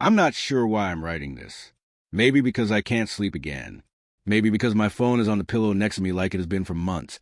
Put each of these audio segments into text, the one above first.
I'm not sure why I'm writing this. Maybe because I can't sleep again. Maybe because my phone is on the pillow next to me like it has been for months.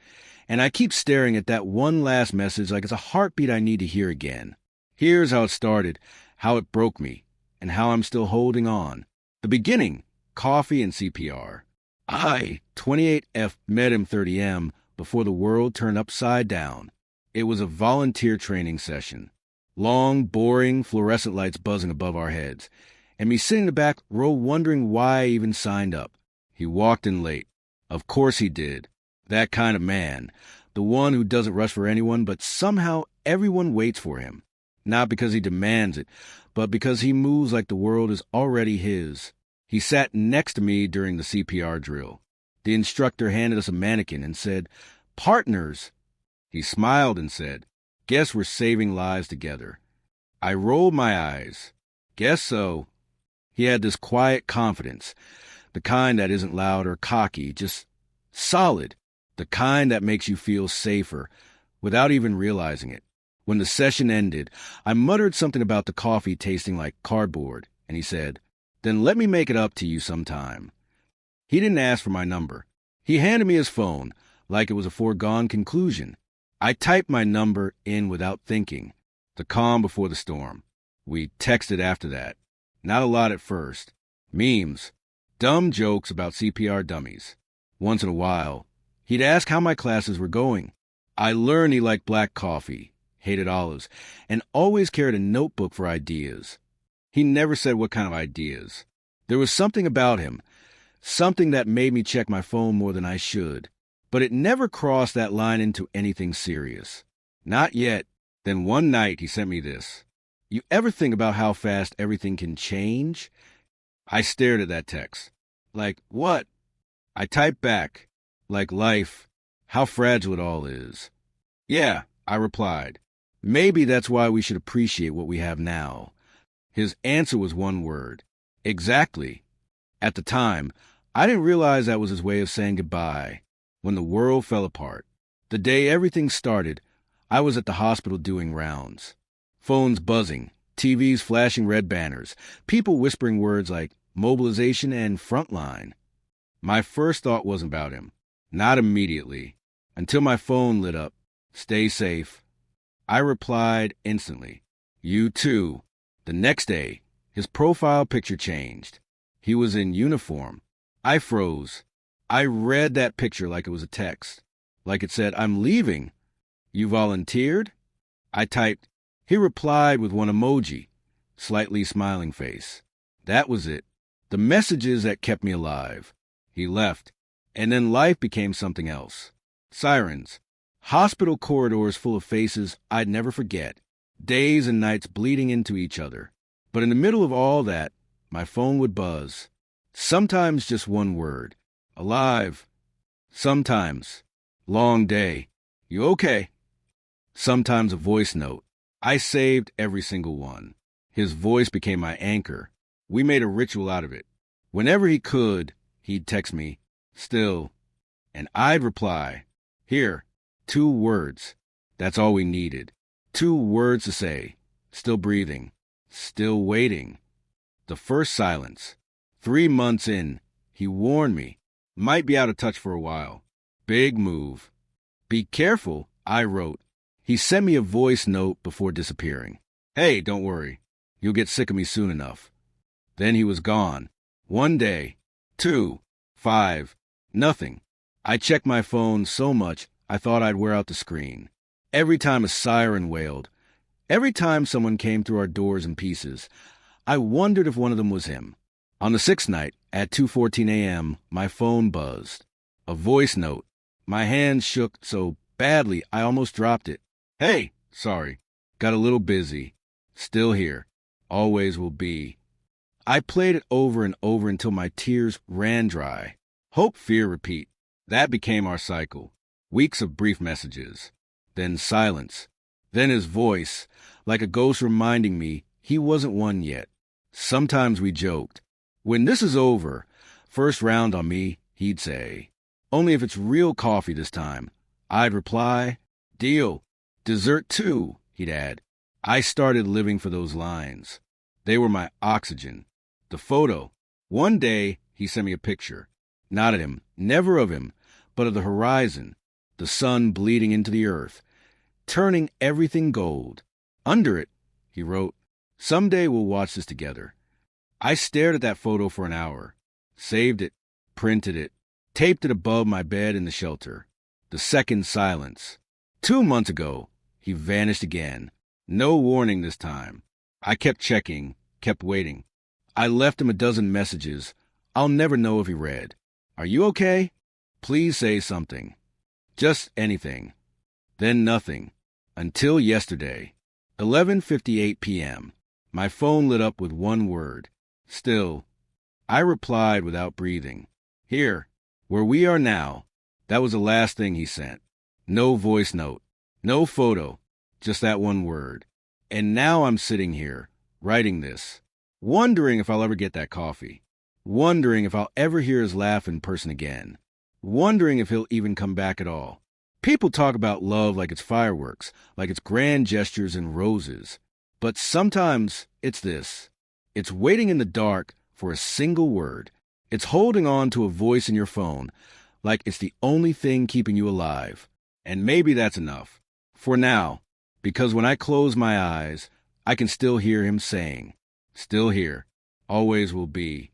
And I keep staring at that one last message like it's a heartbeat I need to hear again. Here's how it started, how it broke me, and how I'm still holding on. The beginning, coffee and CPR. I, 28F, met him 30M before the world turned upside down. It was a volunteer training session. Long, boring, fluorescent lights buzzing above our heads, and me sitting in the back row wondering why I even signed up. He walked in late. Of course he did. That kind of man. The one who doesn't rush for anyone, but somehow everyone waits for him. Not because he demands it, but because he moves like the world is already his. He sat next to me during the CPR drill. The instructor handed us a mannequin and said, "Partners." He smiled and said, "Guess we're saving lives together." I rolled my eyes. Guess so. He had this quiet confidence, the kind that isn't loud or cocky, just solid, the kind that makes you feel safer without even realizing it. When the session ended, I muttered something about the coffee tasting like cardboard, and he said, "Then let me make it up to you sometime." He didn't ask for my number. He handed me his phone, like it was a foregone conclusion. I typed my number in without thinking. The calm before the storm. We texted after that. Not a lot at first. Memes. Dumb jokes about CPR dummies. Once in a while, he'd ask how my classes were going. I learned he liked black coffee, hated olives, and always carried a notebook for ideas. He never said what kind of ideas. There was something about him, something that made me check my phone more than I should. But it never crossed that line into anything serious. Not yet. Then one night he sent me this. "You ever think about how fast everything can change?" I stared at that text. Like, what? I typed back. Like life, how fragile it all is. "Yeah," I replied. "Maybe that's why we should appreciate what we have now." His answer was one word. Exactly. At the time, I didn't realize that was his way of saying goodbye. When the world fell apart, the day everything started, I was at the hospital doing rounds. Phones buzzing, TVs flashing red banners, people whispering words like mobilization and frontline. My first thought wasn't about him. Not immediately. Until my phone lit up. "Stay safe." I replied instantly. "You too." The next day, his profile picture changed. He was in uniform. I froze. I read that picture like it was a text. Like it said, "I'm leaving." "You volunteered?" I typed. He replied with one emoji, slightly smiling face. That was it. The messages that kept me alive. He left, and then life became something else. Sirens. Hospital corridors full of faces I'd never forget. Days and nights bleeding into each other. But in the middle of all that, my phone would buzz. Sometimes just one word. "Alive." Sometimes, "Long day. You okay?" Sometimes a voice note. I saved every single one. His voice became my anchor. We made a ritual out of it. Whenever he could, he'd text me, "Still." And I'd reply, "Here, 2 words." That's all we needed. 2 words to say. "Still breathing. Still waiting." The first silence. 3 months in, he warned me. Might be out of touch for a while. Big move. "Be careful," I wrote. He sent me a voice note before disappearing. "Hey, don't worry. You'll get sick of me soon enough." Then he was gone. 1 day. 2. 5. Nothing. I checked my phone so much I thought I'd wear out the screen. Every time a siren wailed, every time someone came through our doors in pieces, I wondered if one of them was him. On the 6th night, at 2:14 a.m., my phone buzzed. A voice note. My hand shook so badly I almost dropped it. "Hey, sorry. Got a little busy. Still here. Always will be." I played it over and over until my tears ran dry. Hope, fear, repeat. That became our cycle. Weeks of brief messages. Then silence. Then his voice, like a ghost reminding me he wasn't one yet. Sometimes we joked. "When this is over, first round on me," he'd say. "Only if it's real coffee this time." I'd reply, "Deal." "Dessert too," he'd add. I started living for those lines. They were my oxygen. The photo. One day, he sent me a picture. Not of him, never of him, but of the horizon, the sun bleeding into the earth, turning everything gold. Under it, he wrote, "Someday we'll watch this together." I stared at that photo for an hour, saved it, printed it, taped it above my bed in the shelter. The second silence. 2 months ago, he vanished again. No warning this time. I kept checking, kept waiting. I left him a dozen messages. I'll never know if he read. "Are you okay? Please say something." Just anything. Then nothing. Until yesterday. 11:58 p.m. My phone lit up with one word. Still. I replied without breathing. "Here, where we are now." That was the last thing he sent. No voice note. No photo. Just that one word. And now I'm sitting here, writing this, wondering if I'll ever get that coffee. Wondering if I'll ever hear his laugh in person again. Wondering if he'll even come back at all. People talk about love like it's fireworks, like it's grand gestures and roses. But sometimes it's this. It's waiting in the dark for a single word. It's holding on to a voice in your phone, like it's the only thing keeping you alive. And maybe that's enough. For now, because when I close my eyes, I can still hear him saying, still here, always will be,